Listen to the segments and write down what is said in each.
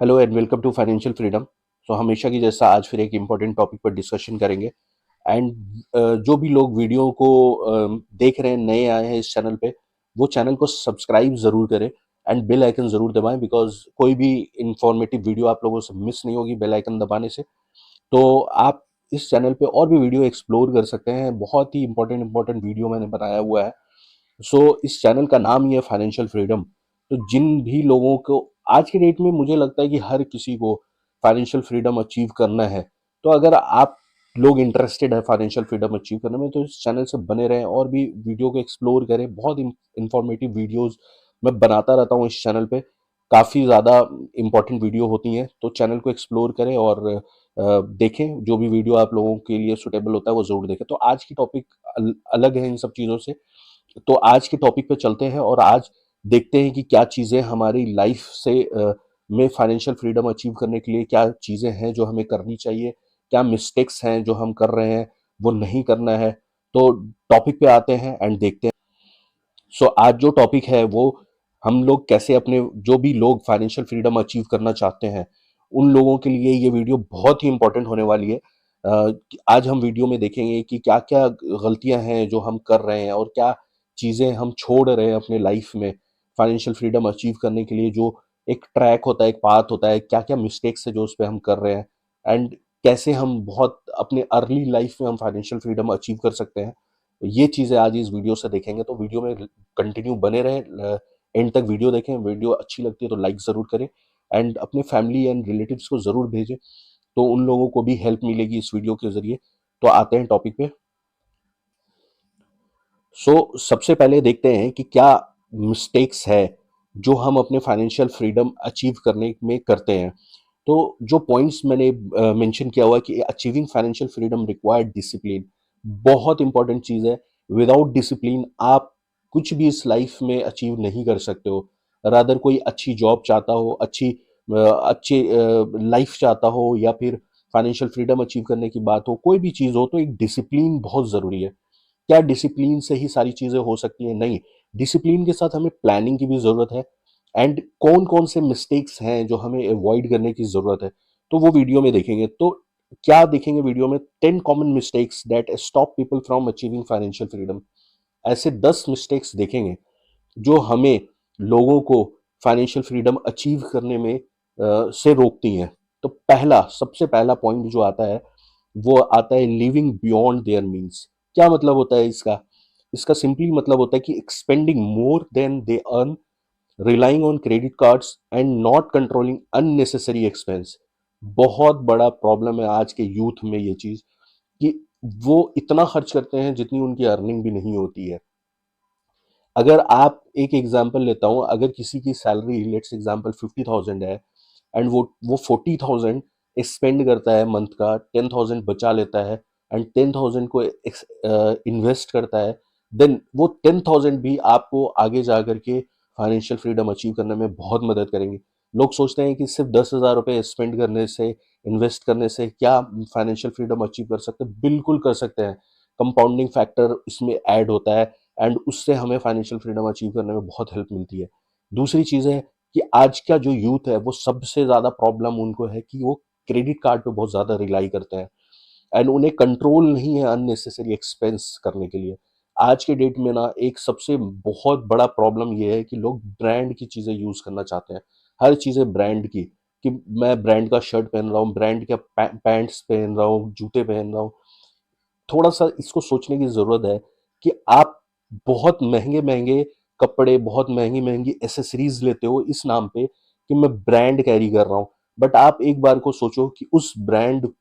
Hello and welcome to financial freedom. So हमेशा की जैसा आज फिर एक इम्पोर्टेंट टॉपिक पर डिस्कशन करेंगे। एंड जो भी लोग वीडियो को देख रहे हैं, नए आए हैं इस चैनल पे, वो चैनल को सब्सक्राइब ज़रूर करें एंड बेल आइकन ज़रूर दबाएं, बिकॉज कोई भी इंफॉर्मेटिव वीडियो आप लोगों से मिस नहीं होगी बेल आइकन दबाने से। तो आप इस चैनल पे और भी वीडियो एक्सप्लोर कर सकते हैं। बहुत ही इंपॉर्टेंट इंपॉर्टेंट वीडियो मैंने बनाया हुआ है। इस चैनल का नाम ही है फाइनेंशियल फ्रीडम। तो जिन भी लोगों को आज की डेट में मुझे लगता है कि हर किसी को फाइनेंशियल फ्रीडम अचीव करना है, तो अगर आप लोग इंटरेस्टेड है फाइनेंशियल फ्रीडम अचीव करने में, तो इस चैनल से बने रहें और भी वीडियो को एक्सप्लोर करें। बहुत इंफॉर्मेटिव वीडियोस मैं बनाता रहता हूँ इस चैनल पे। काफ़ी ज़्यादा इंपॉर्टेंट वीडियो होती हैं, तो चैनल को एक्सप्लोर करें और देखें। जो भी वीडियो आप लोगों के लिए सुटेबल होता है वो ज़रूर देखें। तो आज की टॉपिक अलग है इन सब चीज़ों से। तो आज के टॉपिक पे चलते हैं और आज देखते हैं कि क्या चीज़ें हमारी लाइफ से में फाइनेंशियल फ्रीडम अचीव करने के लिए क्या चीज़ें हैं जो हमें करनी चाहिए, क्या मिस्टेक्स हैं जो हम कर रहे हैं वो नहीं करना है। तो टॉपिक पे आते हैं एंड देखते हैं। आज जो टॉपिक है वो हम लोग कैसे अपने, जो भी लोग फाइनेंशियल फ्रीडम अचीव करना चाहते हैं उन लोगों के लिए ये वीडियो बहुत ही इंपॉर्टेंट होने वाली है। आज हम वीडियो में देखेंगे कि क्या क्या गलतियां हैं जो हम कर रहे हैं और क्या चीज़ें हम छोड़ रहे हैं अपने लाइफ में फाइनेंशियल फ्रीडम अचीव करने के लिए। जो एक ट्रैक होता है, एक पाथ होता है, क्या क्या मिस्टेक्स है जो उस पर हम कर रहे हैं, एंड कैसे हम बहुत अपने अर्ली लाइफ में हम फाइनेंशियल फ्रीडम अचीव कर सकते हैं। ये चीज़ें आज इस वीडियो से देखेंगे। तो वीडियो में कंटिन्यू बने रहें, एंड तक वीडियो देखें। वीडियो अच्छी लगती है तो लाइक ज़रूर करें एंड अपने फैमिली एंड रिलेटिव्स को ज़रूर भेजें, तो उन लोगों को भी हेल्प मिलेगी इस वीडियो के ज़रिए। तो आते हैं टॉपिक पे। सबसे पहले देखते हैं कि क्या मिस्टेक्स है जो हम अपने फाइनेंशियल फ्रीडम अचीव करने में करते हैं। तो जो पॉइंट्स मैंने मेंशन किया हुआ है कि achieving financial freedom required discipline, बहुत इंपॉर्टेंट चीज़ है। विदाउट डिसिप्लिन आप कुछ भी इस लाइफ में अचीव नहीं कर सकते हो। रादर कोई अच्छी जॉब चाहता हो, अच्छी लाइफ चाहता हो, या फिर फाइनेंशियल फ्रीडम अचीव करने की बात हो, कोई भी चीज़ हो, तो एक डिसिप्लिन बहुत ज़रूरी है। क्या डिसिप्लिन से ही सारी चीजें हो सकती हैं? नहीं, डिसिप्लिन के साथ हमें प्लानिंग की भी जरूरत है। एंड कौन कौन से मिस्टेक्स हैं जो हमें अवॉइड करने की जरूरत है, तो वो वीडियो में देखेंगे। तो क्या देखेंगे वीडियो में? 10 common mistakes that stop people from achieving financial freedom. ऐसे 10 मिस्टेक्स देखेंगे जो हमें, लोगों को, फाइनेंशियल फ्रीडम अचीव करने में से रोकती हैं। तो पहला, सबसे पहला पॉइंट जो आता है वो आता है लिविंग बियॉन्ड देयर मीन्स। क्या मतलब होता है इसका? इसका सिंपली मतलब होता है कि expending more than they earn, relying on credit cards and not controlling unnecessary expense. बहुत बड़ा प्रॉब्लम है आज के यूथ में ये चीज, कि वो इतना खर्च करते हैं जितनी उनकी अर्निंग भी नहीं होती है। अगर आप, एक एग्जांपल लेता हूं, अगर किसी की सैलरी लेट्स एग्जांपल 50,000 है, एंड वो 40,000 स्पेंड करता है मंथ का, 10,000 बचा लेता है एंड 10,000 को इन्वेस्ट करता है, देन वो 10,000 भी आपको आगे जा करके फाइनेंशियल फ्रीडम अचीव करने में बहुत मदद करेंगे। लोग सोचते हैं कि सिर्फ 10,000 रुपये स्पेंड करने से, इन्वेस्ट करने से क्या फाइनेंशियल फ्रीडम अचीव कर सकते हैं? बिल्कुल कर सकते हैं। कंपाउंडिंग फैक्टर इसमें ऐड होता है एंड उससे हमें फाइनेंशियल फ्रीडम अचीव करने में बहुत हेल्प मिलती है। दूसरी चीज़ है कि आज का जो यूथ है वो सबसे ज़्यादा प्रॉब्लम उनको है कि वो क्रेडिट कार्ड पे बहुत ज़्यादा रिलाई करते हैं एंड उन्हें कंट्रोल नहीं है अननेसेसरी एक्सपेंस करने के लिए। आज के डेट में ना एक सबसे बहुत बड़ा प्रॉब्लम ये है कि लोग ब्रांड की चीज़ें यूज़ करना चाहते हैं। हर चीज़ें ब्रांड की, कि मैं ब्रांड का शर्ट पहन रहा हूँ, ब्रांड के पैंट्स पहन रहा हूँ, जूते पहन रहा हूँ। थोड़ा सा इसको सोचने की ज़रूरत है कि आप बहुत महँगे-महँगे कपड़े, बहुत महँगी-महँगी एक्सेसरीज़ लेते हो इस नाम पे कि मैं ब्रांड कैरी कर रहा हूँ। बट आप एक बार को सोचो कि उस ब्रांड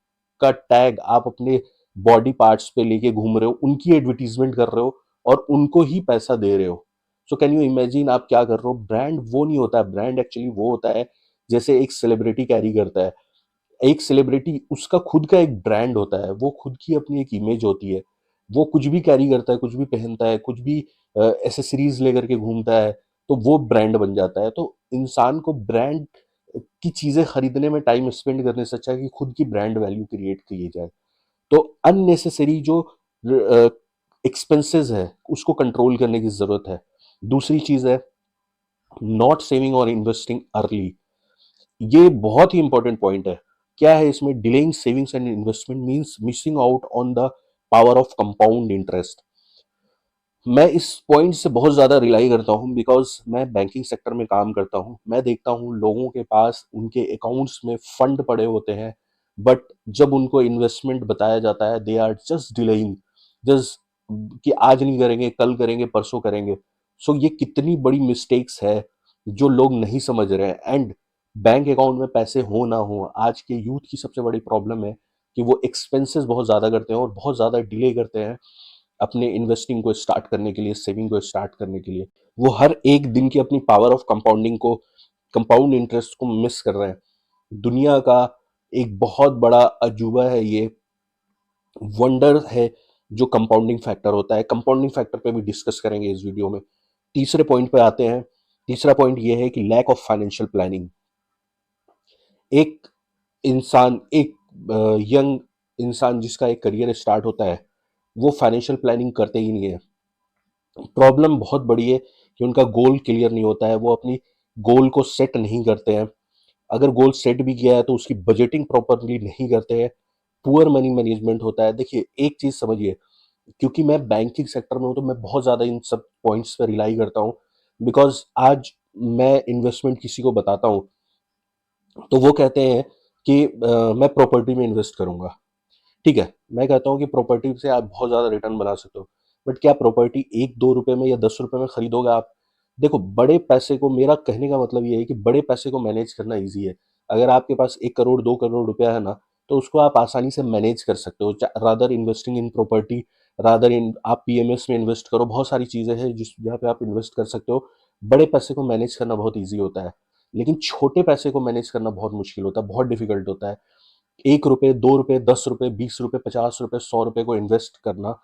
का टैग आप अपने बॉडी पार्ट्स पे लेके घूम रहे हो, उनकी एडवर्टाइज़मेंट कर रहे हो और उनको ही पैसा दे रहे हो। सो कैन यू इमेजिन आप क्या कर रहे हो? ब्रांड वो नहीं होता है, ब्रांड एक्चुअली वो होता है जैसे एक सेलिब्रिटी कैरी करता है। एक सेलिब्रिटी, उसका खुद का एक ब्रांड होता है, वो खुद की अपनी एक इमेज होती है। वो कुछ भी कैरी करता है, कुछ भी पहनता है, कुछ भी एक्सेसरीज लेकर के घूमता है, तो वो ब्रांड बन जाता है। तो इंसान को ब्रांड की चीजें खरीदने में टाइम स्पेंड करने से अच्छा है कि खुद की ब्रांड वैल्यू क्रिएट की जाए। तो अननेसेसरी जो एक्सपेंसेस है उसको कंट्रोल करने की जरूरत है। दूसरी चीज है नॉट सेविंग और इन्वेस्टिंग अर्ली। ये बहुत ही इंपॉर्टेंट पॉइंट है। क्या है इसमें? Delaying savings and investment means missing out on the power of compound interest. मैं इस पॉइंट से बहुत ज़्यादा रिलाई करता हूँ बिकॉज़ मैं बैंकिंग सेक्टर में काम करता हूँ। मैं देखता हूँ लोगों के पास उनके अकाउंट्स में फंड पड़े होते हैं, बट जब उनको इन्वेस्टमेंट बताया जाता है, they are just delaying, just कि आज नहीं करेंगे, कल करेंगे, परसों करेंगे। सो ये कितनी बड़ी मिस्टेक्स है जो लोग नहीं समझ रहे हैं। एंड बैंक अकाउंट में पैसे हो ना हो, आज के यूथ की सबसे बड़ी प्रॉब्लम है कि वो एक्सपेंसेस बहुत ज़्यादा करते हैं और बहुत ज़्यादा डिले करते हैं अपने इन्वेस्टिंग को स्टार्ट करने के लिए, सेविंग को स्टार्ट करने के लिए। वो हर एक दिन की अपनी पावर ऑफ कंपाउंडिंग को, कंपाउंड इंटरेस्ट को मिस कर रहे हैं। दुनिया का एक बहुत बड़ा अजूबा है ये, वंडर है जो कंपाउंडिंग फैक्टर होता है। कंपाउंडिंग फैक्टर पे भी डिस्कस करेंगे इस वीडियो में। तीसरे पॉइंट पे आते हैं। तीसरा पॉइंट ये है कि लैक ऑफ फाइनेंशियल प्लानिंग। एक इंसान, एक यंग इंसान जिसका एक करियर स्टार्ट होता है, वो फाइनेंशियल प्लानिंग करते ही नहीं है। प्रॉब्लम बहुत बड़ी है कि उनका गोल क्लियर नहीं होता है, वो अपनी गोल को सेट नहीं करते हैं। अगर गोल सेट भी किया है तो उसकी बजटिंग प्रॉपरली नहीं करते हैं। पुअर मनी मैनेजमेंट होता है। देखिए एक चीज़ समझिए, क्योंकि मैं बैंकिंग सेक्टर में हूँ तो मैं बहुत ज़्यादा इन सब पॉइंट्स पे रिलाई करता हूँ। बिकॉज़ आज मैं इन्वेस्टमेंट किसी को बताता हूँ तो वो कहते हैं कि मैं प्रॉपर्टी में इन्वेस्ट करूँगा। ठीक है, मैं कहता हूँ कि प्रॉपर्टी से आप बहुत ज़्यादा रिटर्न बना सकते हो, बट क्या प्रॉपर्टी 1-2 रुपए में या 10 रुपए में खरीदोगे आप? देखो, बड़े पैसे को, मेरा कहने का मतलब ये है कि बड़े पैसे को मैनेज करना ईज़ी है। अगर आपके पास 1 करोड़, 2 करोड़ रुपया है ना, तो उसको आप आसानी से मैनेज कर सकते हो। चा rather investing in property, rather in आप पीएमएस में इन्वेस्ट करो, बहुत सारी चीज़ें हैं जिस जहाँ पे आप इन्वेस्ट कर सकते हो। बड़े पैसे को मैनेज करना बहुत ईज़ी होता है, लेकिन छोटे पैसे को मैनेज करना बहुत मुश्किल होता है, बहुत डिफ़िकल्ट होता है। 1 रुपए, 2 रुपए, 10 रुपए, 20 रुपए, 50 रुपए, 100 रुपए को इन्वेस्ट करना,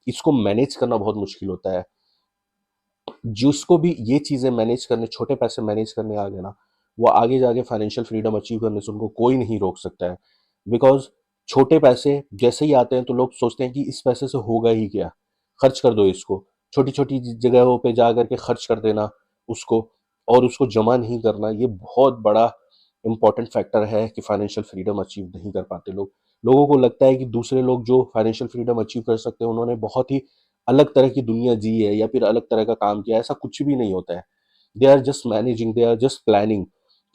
इसको मैनेज करना बहुत मुश्किल होता है। जिसको भी ये चीज़ें मैनेज करने, छोटे पैसे मैनेज करने आ गए ना, वो आगे जाके फाइनेंशियल फ्रीडम अचीव करने से उनको कोई नहीं रोक सकता है। बिकॉज़ छोटे पैसे जैसे ही आते हैं तो लोग सोचते हैं कि इस पैसे से होगा ही क्या? खर्च कर दो इसको। छोटी-छोटी जगहों पे जा कर के खर्च कर देना उसको, और उसको जमा नहीं करना, ये बहुत बड़ा इम्पोर्टेंट फैक्टर है कि फाइनेंशियल फ्रीडम अचीव नहीं कर पाते लोग। लोगों को लगता है कि दूसरे लोग जो फाइनेंशियल फ्रीडम अचीव कर सकते हैं, उन्होंने बहुत ही अलग तरह की दुनिया जी है या फिर अलग तरह का काम किया है। ऐसा कुछ भी नहीं होता है। They are just managing, they are just planning.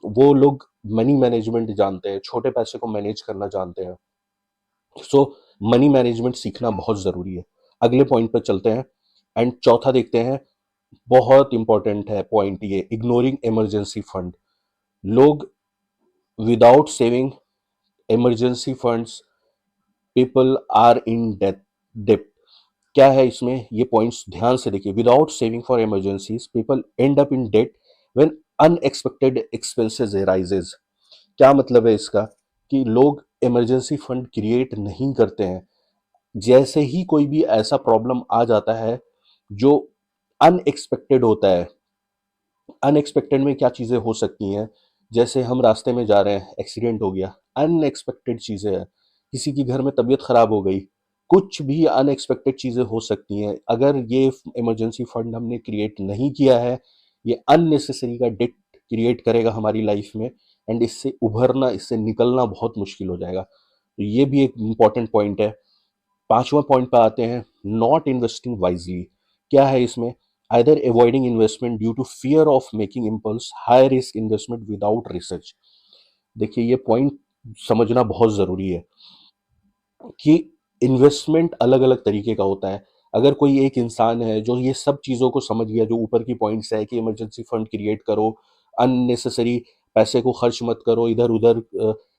वो लोग मनी मैनेजमेंट जानते हैं, छोटे पैसे को मैनेज करना जानते हैं। सो मनी मैनेजमेंट सीखना बहुत ज़रूरी है। अगले पॉइंट पर चलते हैं एंड चौथा देखते हैं। बहुत इंपॉर्टेंट है पॉइंट ये, इग्नोरिंग इमरजेंसी फंड। लोग without saving emergency funds, people are in debt. क्या है इसमें? ये पॉइंट्स ध्यान से देखिए। Without saving for emergencies people end up in debt when unexpected expenses arises. क्या मतलब है इसका? कि लोग इमरजेंसी फंड क्रिएट नहीं करते हैं। जैसे ही कोई भी ऐसा प्रॉब्लम आ जाता है जो अनएक्सपेक्टेड होता है, अनएक्सपेक्टेड में क्या चीज़ें हो सकती हैं? जैसे हम रास्ते में जा रहे हैं, एक्सीडेंट हो गया, अनएक्सपेक्टेड चीज़ें हैं। किसी की घर में तबीयत खराब हो गई, कुछ भी अनएक्सपेक्टेड चीज़ें हो सकती हैं। अगर ये इमरजेंसी फंड हमने क्रिएट नहीं किया है, ये अननेसेसरी का डेट क्रिएट करेगा हमारी लाइफ में, एंड इससे उभरना, इससे निकलना बहुत मुश्किल हो जाएगा। तो ये भी एक इम्पॉर्टेंट पॉइंट है। पांचवा पॉइंट पे आते हैं, नॉट इन्वेस्टिंग वाइजली। क्या है इसमें? Either avoiding investment due to fear of making impulse, high risk investment without research. देखिए ये पॉइंट समझना बहुत ज़रूरी है कि इन्वेस्टमेंट अलग अलग तरीके का होता है। अगर कोई एक इंसान है जो ये सब चीज़ों को समझ गया, जो ऊपर की पॉइंट्स है कि इमरजेंसी फंड क्रिएट करो, अननेसेसरी पैसे को खर्च मत करो इधर उधर,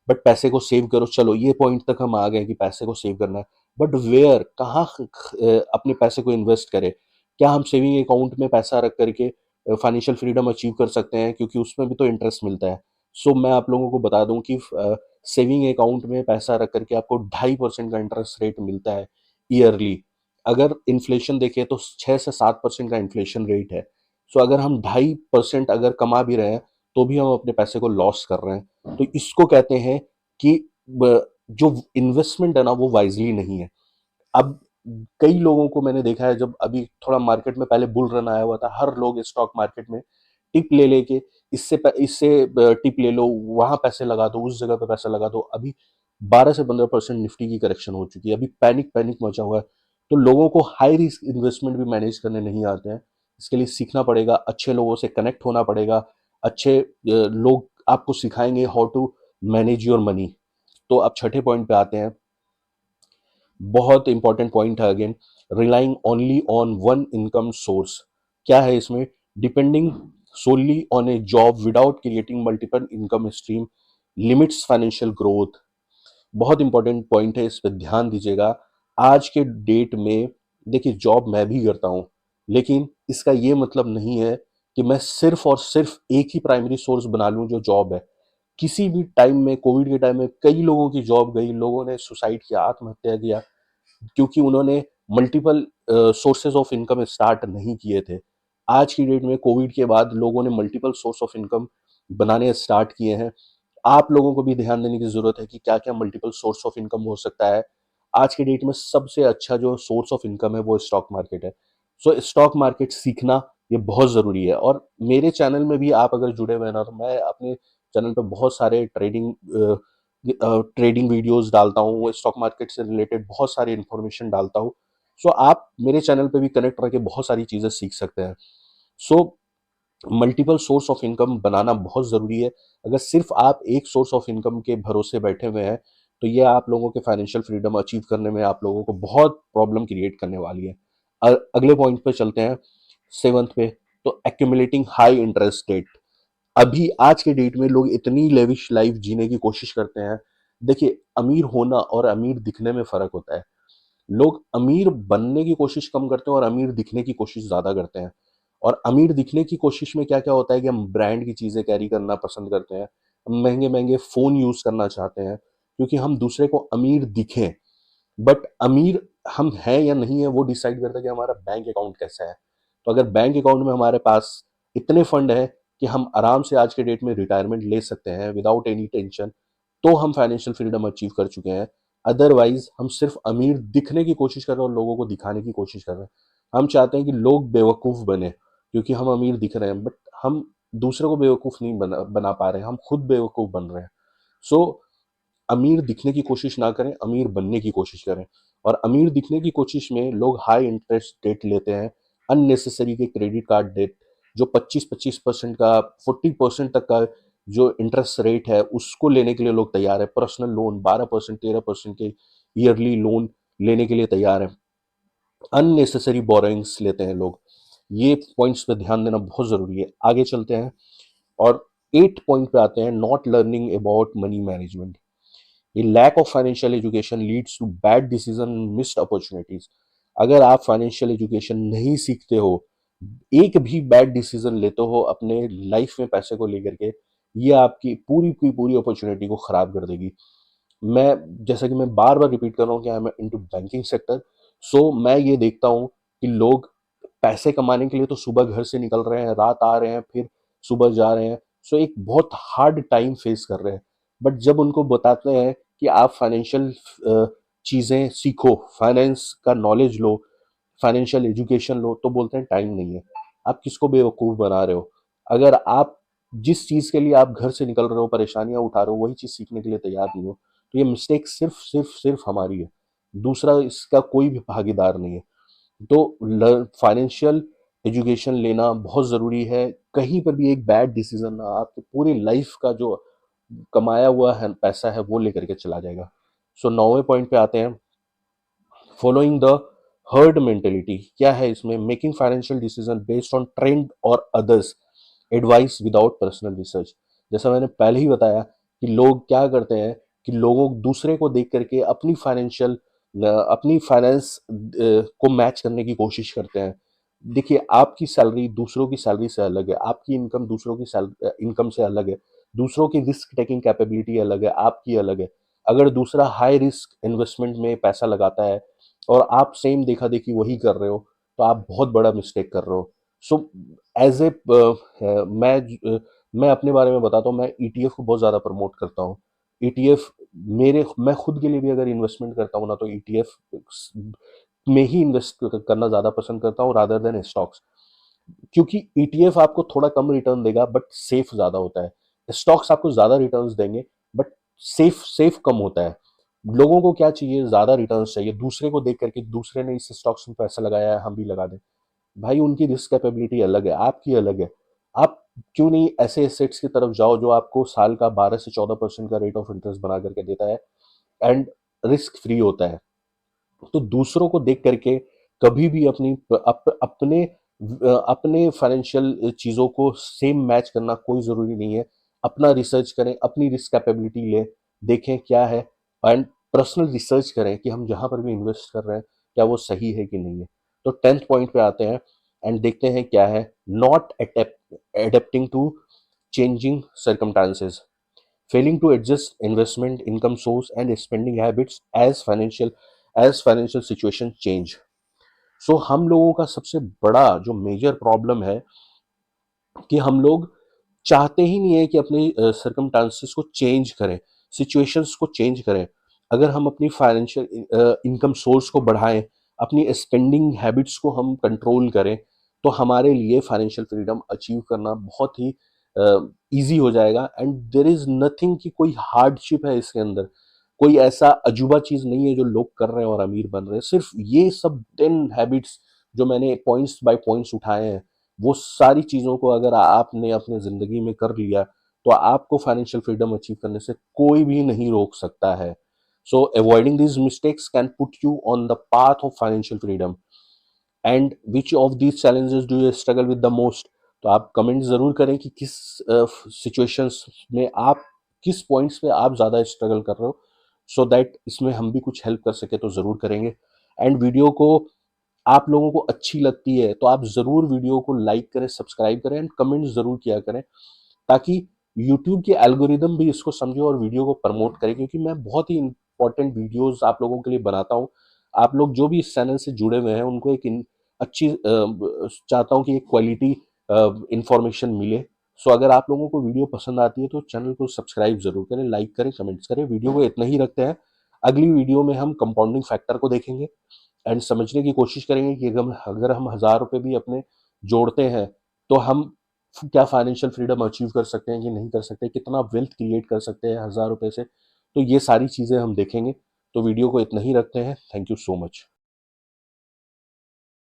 बट पैसे को सेव करो, चलो ये पॉइंट तक हम आ गए कि पैसे को सेव करना है। बट वेयर, कहाँ अपने पैसे को इन्वेस्ट करें? क्या हम सेविंग अकाउंट में पैसा रख करके फाइनेंशियल फ्रीडम अचीव कर सकते हैं? क्योंकि उसमें भी तो इंटरेस्ट मिलता है। सो मैं आप लोगों को बता दूं कि सेविंग अकाउंट में पैसा रख करके आपको 2.5% का इंटरेस्ट रेट मिलता है ईयरली। अगर इन्फ्लेशन देखें तो 6 से 7% का इन्फ्लेशन रेट है। सो अगर हम 2.5% अगर कमा भी रहे हैं तो भी हम अपने पैसे को लॉस कर रहे हैं। तो इसको कहते हैं कि जो इन्वेस्टमेंट है ना वो वाइजली नहीं है। अब कई लोगों को मैंने देखा है, जब अभी थोड़ा मार्केट में पहले बुल रन आया हुआ था, हर लोग स्टॉक मार्केट में टिप ले लेके इससे टिप ले लो, वहाँ पैसे लगा दो, उस जगह पे पैसा लगा दो। अभी 12 से 15% निफ्टी की करेक्शन हो चुकी है, अभी पैनिक पैनिक मचा हुआ है। तो लोगों को हाई रिस्क इन्वेस्टमेंट भी मैनेज करने नहीं आते हैं। इसके लिए सीखना पड़ेगा, अच्छे लोगों से कनेक्ट होना पड़ेगा, अच्छे लोग आपको सिखाएंगे how to manage your money. तो अब छठे पॉइंट पे आते हैं, बहुत इंपॉर्टेंट पॉइंट है again, relying only on one income source. क्या है इसमें? Depending solely on a job without creating multiple income stream limits financial growth. बहुत इंपॉर्टेंट पॉइंट है, इस पर ध्यान दीजिएगा। आज के डेट में देखिए, जॉब मैं भी करता हूँ, लेकिन इसका ये मतलब नहीं है कि मैं सिर्फ और सिर्फ एक ही प्राइमरी सोर्स बना लूँ जो जॉब है। किसी भी टाइम में, कोविड के टाइम में कई लोगों की जॉब गई, लोगों ने सुसाइड किया, आत्महत्या किया, क्योंकि उन्होंने multiple sources of income start नहीं किए थे। आज की डेट में कोविड के बाद लोगों ने मल्टीपल सोर्स ऑफ इनकम बनाने स्टार्ट किए हैं। आप लोगों को भी ध्यान देने की जरूरत है कि क्या क्या मल्टीपल सोर्स ऑफ इनकम हो सकता है। आज की डेट में सबसे अच्छा जो सोर्स ऑफ इनकम है वो स्टॉक मार्केट है। सो स्टॉक मार्केट सीखना ये बहुत जरूरी है। और मेरे चैनल में भी आप अगर जुड़े हुए हैं ना, तो मैं अपने चैनल पे बहुत सारे ट्रेडिंग वीडियोस डालता हूँ, स्टॉक मार्केट से रिलेटेड बहुत सारी इंफॉर्मेशन डालता हूँ। सो आप मेरे चैनल पे भी कनेक्ट रह के बहुत सारी चीजें सीख सकते हैं। So multiple source of income बनाना बहुत ज़रूरी है। अगर सिर्फ आप एक सोर्स ऑफ इनकम के भरोसे बैठे हुए हैं, तो ये आप लोगों के फाइनेंशियल फ्रीडम अचीव करने में आप लोगों को बहुत प्रॉब्लम क्रिएट करने वाली है। अगले पॉइंट पे चलते हैं, सेवंथ पे। तो एक्यूमुलेटिंग हाई इंटरेस्ट रेट। अभी आज के डेट में लोग इतनी लेविश लाइफ जीने की कोशिश करते हैं। देखिए, अमीर होना और अमीर दिखने में फ़र्क होता है। लोग अमीर बनने की कोशिश कम करते हैं और अमीर दिखने की कोशिश ज़्यादा करते हैं। और अमीर दिखने की कोशिश में क्या-क्या होता है कि हम ब्रांड की चीज़ें कैरी करना पसंद करते हैं। हम महँगे-महँगे फ़ोन यूज़ करना चाहते हैं, क्योंकि हम दूसरे को अमीर दिखें। बट अमीर हम हैं या नहीं है, वो डिसाइड करता है कि हमारा बैंक अकाउंट कैसा है। तो अगर बैंक अकाउंट में हमारे पास इतने फंड हैं कि हम आराम से आज के डेट में रिटायरमेंट ले सकते हैं विदाउट एनी टेंशन, तो हम फाइनेंशियल फ्रीडम अचीव कर चुके हैं। अदरवाइज हम सिर्फ अमीर दिखने की कोशिश कर रहे हैं और लोगों को दिखाने की कोशिश कर रहे हैं। हम चाहते हैं कि लोग बेवकूफ़ बने क्योंकि हम अमीर दिख रहे हैं, बट हम दूसरों को बेवकूफ़ नहीं बना पा रहे हैं, हम खुद बेवकूफ़ बन रहे हैं। सो अमीर दिखने की कोशिश ना करें, अमीर बनने की कोशिश करें। और अमीर दिखने की कोशिश में लोग हाई इंटरेस्ट डेट लेते हैं, अननेसेसरी के क्रेडिट कार्ड डेट, जो 25-25% का, 40% तक का जो इंटरेस्ट रेट है, उसको लेने के लिए लोग तैयार हैं। पर्सनल लोन 12%, 13% के ईयरली लोन लेने के लिए तैयार हैं। अननेसेसरी बोरोइंग्स लेते हैं लोग। ये पॉइंट्स पे ध्यान देना बहुत ज़रूरी है। आगे चलते हैं और 8 पॉइंट पे आते हैं, not learning about money management. ये lack of financial education leads to bad decision, missed opportunities. अगर आप फाइनेंशियल एजुकेशन नहीं सीखते हो, एक भी बैड डिसीजन लेते हो अपने लाइफ में पैसे को लेकर के, ये आपकी पूरी की पूरी अपॉर्चुनिटी को खराब कर देगी। मैं, जैसा कि मैं बार बार रिपीट कर रहा हूँ कि I am into banking sector. So मैं ये देखता हूँ कि लोग पैसे कमाने के लिए तो सुबह घर से निकल रहे हैं, रात आ रहे हैं, फिर सुबह जा रहे हैं। सो एक बहुत हार्ड टाइम फेस कर रहे हैं। बट जब उनको बताते हैं कि आप फाइनेंशियल चीज़ें सीखो, फाइनेंस का नॉलेज लो, फाइनेंशियल एजुकेशन लो, तो बोलते हैं टाइम नहीं है। आप किसको बेवकूफ़ बना रहे हो? अगर आप जिस चीज़ के लिए आप घर से निकल रहे हो, परेशानियाँ उठा रहे हो, वही चीज़ सीखने के लिए तैयार नहीं हो, तो ये मिस्टेक सिर्फ हमारी है। दूसरा इसका कोई भी भागीदार नहीं है। तो फाइनेंशियल एजुकेशन लेना बहुत ज़रूरी है। कहीं पर भी एक बैड डिसीजन ना आपकी पूरी लाइफ का जो कमाया हुआ है पैसा है वो लेकर के चला जाएगा। सो 9वें पॉइंट पे आते हैं, फॉलोइंग द हर्ड मेंटेलिटी। क्या है इसमें? Making financial decision based on trend और others advice without personal research. जैसा मैंने पहले ही बताया कि लोग क्या करते हैं कि लोगों दूसरे को देख करके अपनी फाइनेंस को मैच करने की कोशिश करते हैं। देखिए, आपकी सैलरी दूसरों की सैलरी से अलग है, आपकी इनकम दूसरों की इनकम से अलग है, दूसरों की रिस्क टेकिंग कैपेबिलिटी अलग है, आपकी अलग है। अगर दूसरा हाई रिस्क इन्वेस्टमेंट में पैसा लगाता है और आप सेम देखा देखी वही कर रहे हो, तो आप बहुत बड़ा मिस्टेक कर रहे हो। सो एज ए मैं अपने बारे में बताता हूँ, मैं ईटीएफ को बहुत ज़्यादा प्रमोट करता हूँ। ईटीएफ मेरे मैं खुद के लिए भी अगर इन्वेस्टमेंट करता हूँ ना, तो ईटीएफ में ही इन्वेस्ट करना ज़्यादा पसंद करता हूँ रादर देन स्टॉक्स। क्योंकि ईटीएफ आपको थोड़ा कम रिटर्न देगा बट सेफ ज्यादा होता है। स्टॉक्स आपको ज्यादा रिटर्न्स देंगे बट सेफ सेफ कम होता है। लोगों को क्या चाहिए, ज्यादा रिटर्न्स चाहिए, दूसरे को देख करके दूसरे ने इस स्टॉक्स में पैसा लगाया है हम भी लगा दें। भाई उनकी रिस्क कैपेबिलिटी अलग है, आपकी अलग है। आप क्यों नहीं ऐसे एसेट्स की तरफ जाओ जो आपको साल का 12 से 14% का रेट ऑफ इंटरेस्ट बना करके देता है एंड रिस्क फ्री होता है। तो दूसरों को देख करके कभी भी अपने फाइनेंशियल चीजों को सेम मैच करना कोई जरूरी नहीं है। अपना रिसर्च करें, अपनी रिस्क कैपेबिलिटी लें, देखें क्या है, एंड पर्सनल रिसर्च करें कि हम जहां पर भी इन्वेस्ट कर रहे हैं क्या वो सही है कि नहीं है। तो 10th पॉइंट पे आते हैं एंड देखते हैं क्या है। Not adapting to changing circumstances, failing to adjust investment, income source and spending habits as financial situation change। सो हम लोगों का सबसे बड़ा जो मेजर प्रॉब्लम है कि हम लोग चाहते ही नहीं है कि अपने सर्कमस्टांसेस को चेंज करें, सिचुएशंस को चेंज करें। अगर हम अपनी फाइनेंशियल इनकम सोर्स को बढ़ाएं, अपनी स्पेंडिंग हैबिट्स को हम कंट्रोल करें, तो हमारे लिए फाइनेंशियल फ्रीडम अचीव करना बहुत ही इजी हो जाएगा। एंड देर इज नथिंग कि कोई हार्डशिप है इसके अंदर, कोई ऐसा अजूबा चीज नहीं है जो लोग कर रहे हैं और अमीर बन रहे हैं। सिर्फ ये सब 10 हैबिट्स जो मैंने पॉइंट्स बाय पॉइंट्स उठाए हैं, वो सारी चीजों को अगर आपने अपने जिंदगी में कर लिया तो आपको फाइनेंशियल फ्रीडम अचीव करने से कोई भी नहीं रोक सकता है। So avoiding these mistakes can put you on the path of financial freedom. And which of these challenges do you struggle with the most. तो आप कमेंट जरूर करें कि किस सिचुएशंस में आप, किस पॉइंट्स पे आप ज्यादा स्ट्रगल कर रहे हो, सो दैट इसमें हम भी कुछ हेल्प कर सके तो जरूर करेंगे। एंड वीडियो को आप लोगों को अच्छी लगती है तो आप ज़रूर वीडियो को लाइक करें, सब्सक्राइब करें एंड कमेंट ज़रूर किया करें, ताकि यूट्यूब के एल्गोरिदम भी इसको समझे और वीडियो को प्रमोट करे। क्योंकि मैं बहुत ही इंपॉर्टेंट वीडियोस आप लोगों के लिए बनाता हूँ। आप लोग जो भी इस चैनल से जुड़े हुए हैं उनको अच्छी चाहता हूँ कि एक क्वालिटी इंफॉर्मेशन मिले। सो अगर आप लोगों को वीडियो पसंद आती है तो चैनल को सब्सक्राइब जरूर करें, लाइक करें, कमेंट्स करें। वीडियो को इतना ही रखते हैं। अगली वीडियो में हम कंपाउंडिंग फैक्टर को देखेंगे एंड समझने की कोशिश करेंगे कि अगर हम 1000 रुपये भी अपने जोड़ते हैं तो हम क्या फाइनेंशियल फ्रीडम अचीव कर सकते हैं कि नहीं कर सकते, कितना वेल्थ क्रिएट कर सकते हैं 1000 रुपये से। तो ये सारी चीज़ें हम देखेंगे। तो वीडियो को इतना ही रखते हैं। Thank you so much.